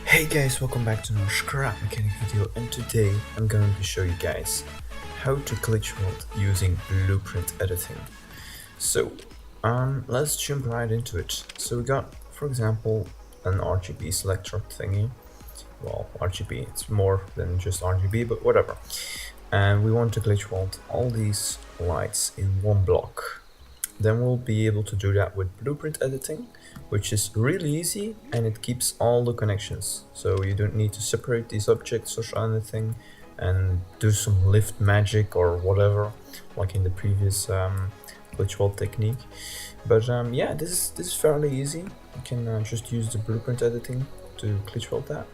Hey guys, welcome back to another scrap mechanic video, and today I'm going to show you guys how to glitch weld using blueprint editing. So let's jump right into it. So we got, for example, an RGB selector thingy. Well, RGB, it's more than just RGB, but whatever. And we want to glitch weld all these lights in one block. Then we'll be able to do that with blueprint editing, which is really easy, and it keeps all the connections. So you don't need to separate these objects or anything and do some lift magic or whatever, like in the previous glitch weld technique. But yeah, this is fairly easy. You can just use the blueprint editing to glitch weld that.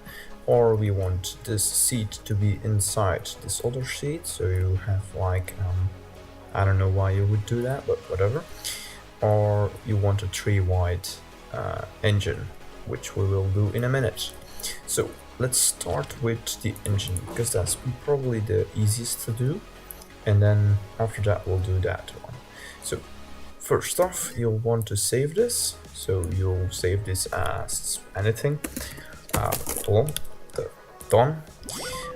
Or we want this seat to be inside this other seat, so you have like I don't know why you would do that, but whatever. Or you want a 3-wide engine, which we will do in a minute. So let's start with the engine, because that's probably the easiest to do, and then after that we'll do that one. So first off, you'll want to save this. So you'll save this as anything, done,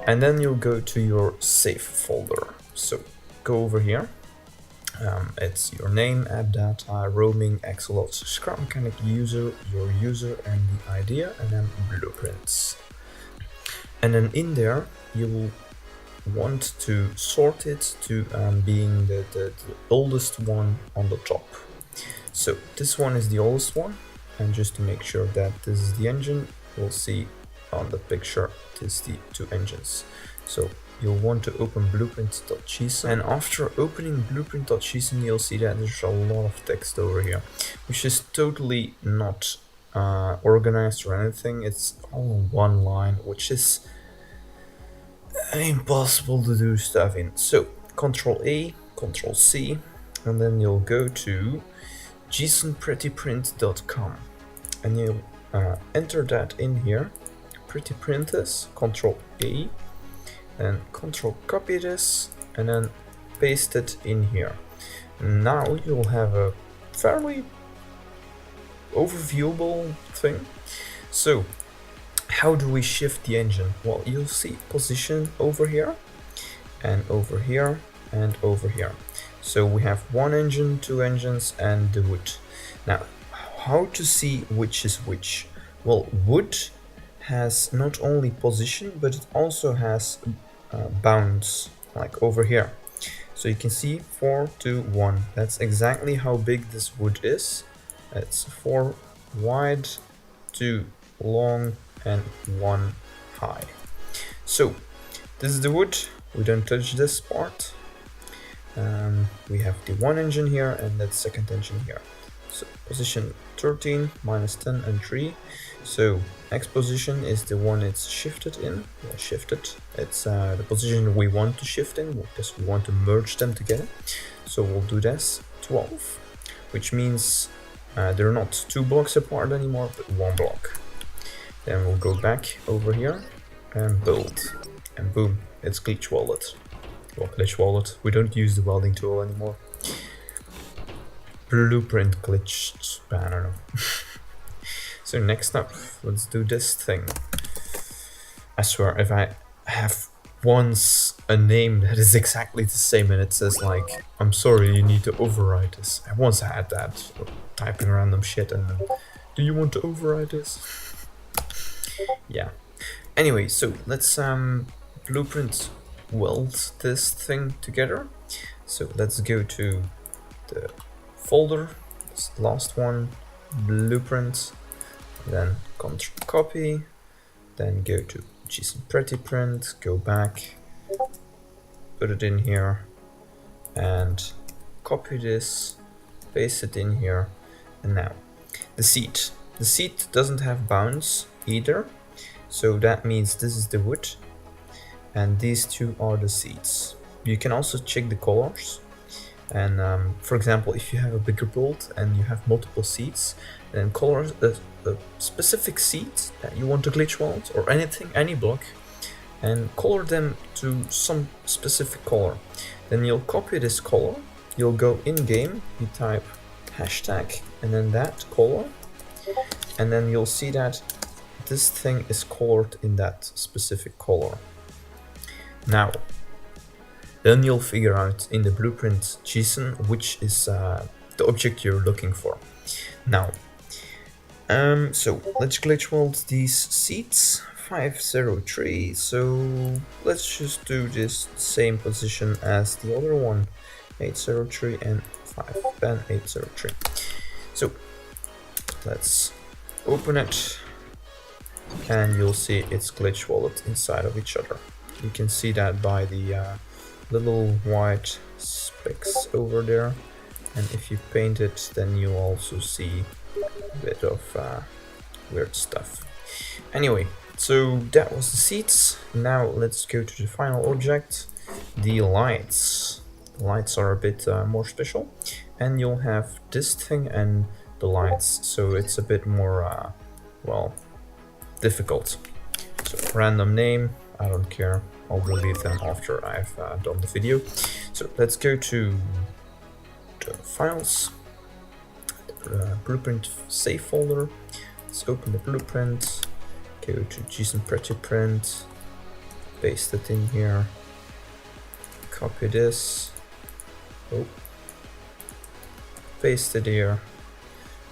and then you'll go to your save folder. So go over here. It's your name, AppData, roaming, Axolot, scrap mechanic user, your user and the idea, and then blueprints. And then in there you will want to sort it to being the oldest one on the top. So this one is the oldest one, and just to make sure that this is the engine, we'll see on the picture this is the two engines. So you'll want to open blueprint.json, and after opening blueprint.json you'll see that there's a lot of text over here, which is totally not organized or anything. It's all one line, which is impossible to do stuff in. So Ctrl A, Ctrl C, and then you'll go to jsonprettyprint.com and you'll enter that in here. Pretty print this, Ctrl A, and Ctrl copy this, and then paste it in here. Now you'll have a fairly overviewable thing. So how do we shift the engine? Well, you'll see position over here, and over here, and over here. So we have one engine, two engines, and the wood. Now, how to see which is which? Well, wood has not only position, but it also has bounds, like over here. So you can see 4, 2, 1. That's exactly how big this wood is. It's 4 wide, 2 long, and 1 high. So this is the wood. We don't touch this part. We have the one engine here and that second engine here. So position 13, -10, and 3. So X position is the one it's shifted in. Yeah, shifted. It's the position we want to shift in because we want to merge them together. So we'll do this 12, which means they're not 2 blocks apart anymore, but 1 block. Then we'll go back over here and build, and boom, it's glitch welded. Well, glitch welded. We don't use the welding tool anymore. Blueprint glitched. I don't know. So next up, let's do this thing. I swear, if I have once a name that is exactly the same and it says like, I'm sorry, you need to override this. I once had that, typing random shit and then, do you want to override this? Yeah. Anyway, so let's blueprint weld this thing together. So let's go to the folder, this last one, blueprint, then Ctrl copy, then go to jsonprettyprint, go back, put it in here, and copy this, paste it in here. And now the seat doesn't have bounds either, so that means this is the wood and these two are the seats. You can also check the colors. And for example, if you have a bigger build and you have multiple seats, then color the specific seat that you want to glitch weld, or anything, any block, and color them to some specific color. Then you'll copy this color, you'll go in game, you type hashtag and then that color, and then you'll see that this thing is colored in that specific color. Now, then you'll figure out in the blueprint JSON which is the object you're looking for. Now, so let's glitch weld these seats. 503. So let's just do this same position as the other one. 803 and 5 and 803. So let's open it, and you'll see it's glitch welded inside of each other. You can see that by the little white specks over there, and if you paint it, then you also see a bit of weird stuff. Anyway, so that was the seats. Now let's go to the final object, the lights. The lights are a bit more special, and you'll have this thing and the lights, so it's a bit more well, difficult. So random name, I don't care, I'll delete them after I've done the video. So let's go to the files, the blueprint save folder. Let's open the blueprint, go to JSON pretty print, paste it in here, copy this, paste it here,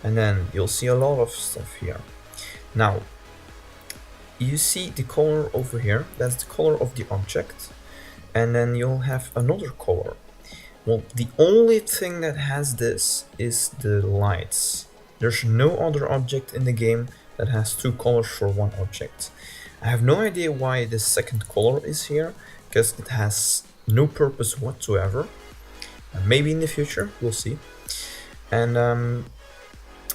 and then you'll see a lot of stuff here. Now, you see the color over here, that's the color of the object, and then you'll have another color. Well, the only thing that has this is the lights. There's no other object in the game that has two colors for one object. I have no idea why this second color is here, because it has no purpose whatsoever. Maybe in the future, we'll see. And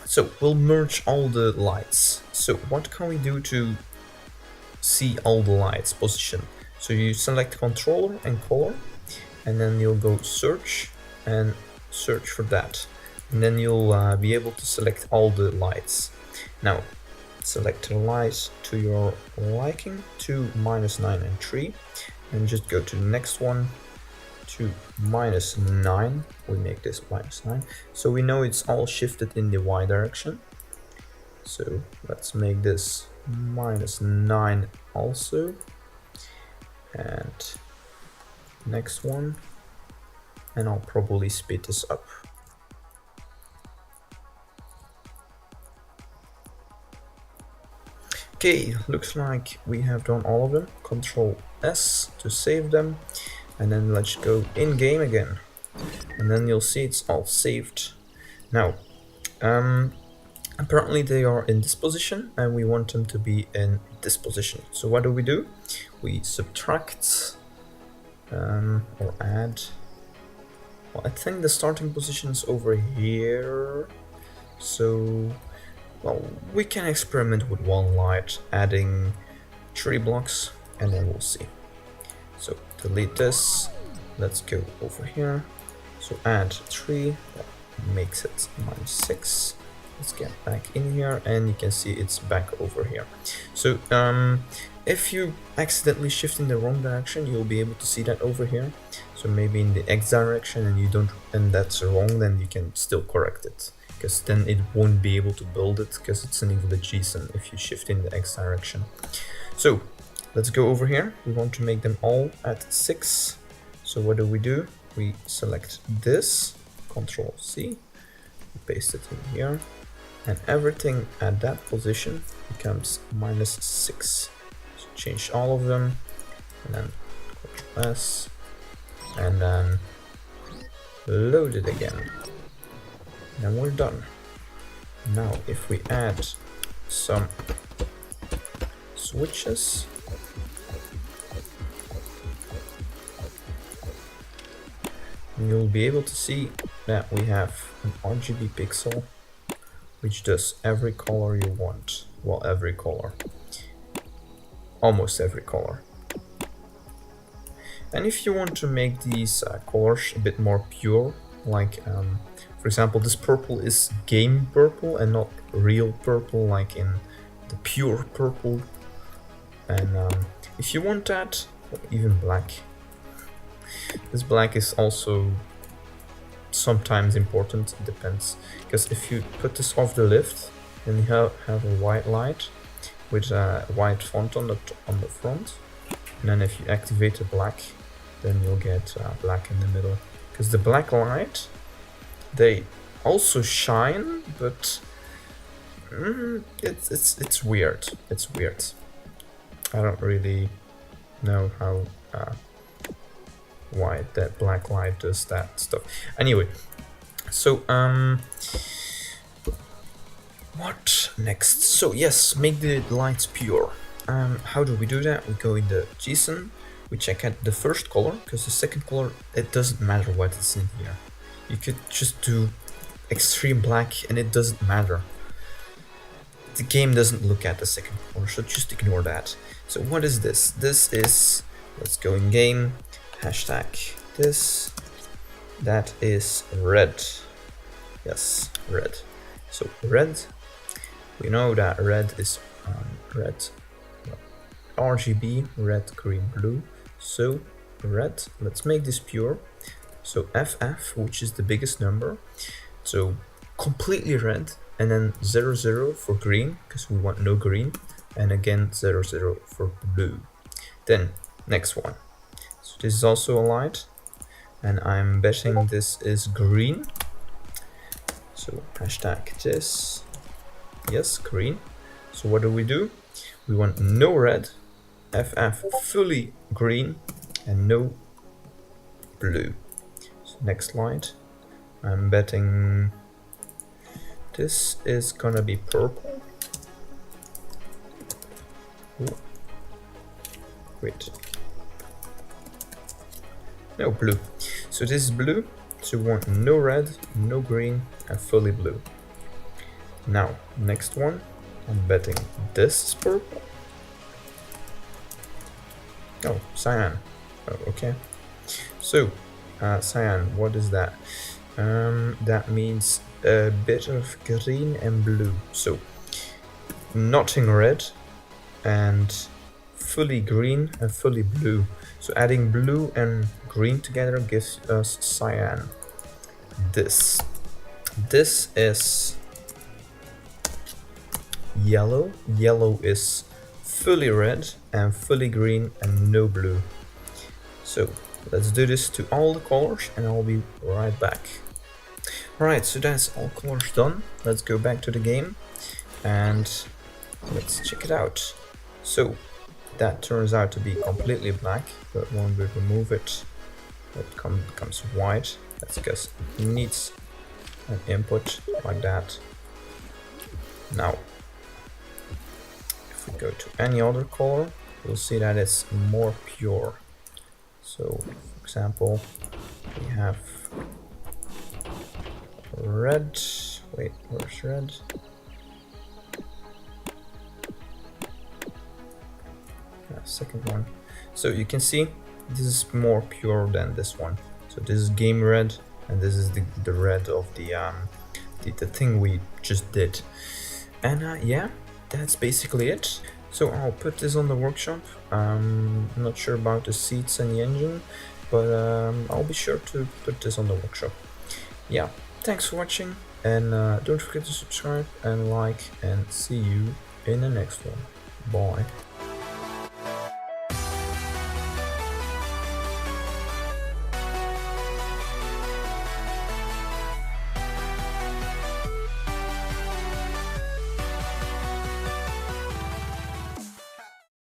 so we'll merge all the lights. So what can we do to see all the lights position? So you select controller and color, and then you'll go search and search for that, and then you'll be able to select all the lights. Now select the lights to your liking, to -9 and 3, and just go to the next one, to -9. We make this -9, so we know it's all shifted in the Y direction. So let's make this -9 also, and next one, and I'll probably speed this up. Okay, looks like we have done all of them. Control S to save them, and then let's go in game again, and then you'll see it's all saved. Now, apparently they are in this position, and we want them to be in this position. So what do? We subtract or add. Well, I think the starting position is over here, so well, we can experiment with one light, adding 3 blocks, and then we'll see. So delete this, let's go over here, so add 3, that makes it -6. Let's get back in here, and you can see it's back over here. So if you accidentally shift in the wrong direction, you'll be able to see that over here. So maybe in the X direction, and you don't, and that's wrong, then you can still correct it, because then it won't be able to build it, because it's an invalid JSON if you shift in the X direction. So let's go over here. We want to make them all at 6. So what do? We select this, Control C, paste it in here, and everything at that position becomes -6. So change all of them, and then Control S, and then load it again. And we're done. Now if we add some switches, you'll be able to see that we have an RGB pixel which does every color you want. Well, every color. Almost every color. And if you want to make these colors a bit more pure, like for example, this purple is game purple and not real purple, like in the pure purple. And if you want that, even black. This black is also sometimes important, it depends. Because if you put this off the lift and you have a white light, with a white font on the front, and then if you activate the black, then you'll get black in the middle. Because the black light, they also shine, but it's weird. It's weird. I don't really know how why that black light does that stuff. Anyway, so what next? So yes, make the lights pure. How do we do that? We go in the JSON, we check out the first color, because the second color, it doesn't matter what is in here. You could just do extreme black and it doesn't matter. The game doesn't look at the second color, so just ignore that. So what is this? This is, let's go in game, hashtag this, that is red. Yes, red. So red, we know that red is red, RGB, red, green, blue. So red, let's make this pure. So FF, which is the biggest number, so completely red, and then 00 for green, because we want no green, and again 00 for blue. Then next one, so this is also a light, and I'm betting this is green. So hashtag this, yes, green. So what do? We want no red, FF fully green, and no blue. So next light, I'm betting this is gonna be purple. Ooh. Wait. No, blue. So this is blue. So we want no red, no green, and fully blue. Now, next one, I'm betting this is purple. Oh, cyan. Oh, okay. So, cyan, what is that? That means a bit of green and blue. So, nothing red and fully green and fully blue. So adding blue and green together gives us cyan. This is yellow. Yellow is fully red and fully green and no blue. So let's do this to all the colors and I'll be right back. Alright, so that's all colors done. Let's go back to the game and let's check it out. So that turns out to be completely black, but when we remove it, it becomes white. That's because it needs an input like that. Now, if we go to any other color, we'll see that it's more pure. So, for example, we have red. Wait, where's red? Second one. So you can see this is more pure than this one. So this is game red, and this is the red of the thing we just did. And yeah, that's basically it. So I'll put this on the workshop. I'm not sure about the seats and the engine, but I'll be sure to put this on the workshop. Yeah, thanks for watching, and don't forget to subscribe and like, and see you in the next one. Bye.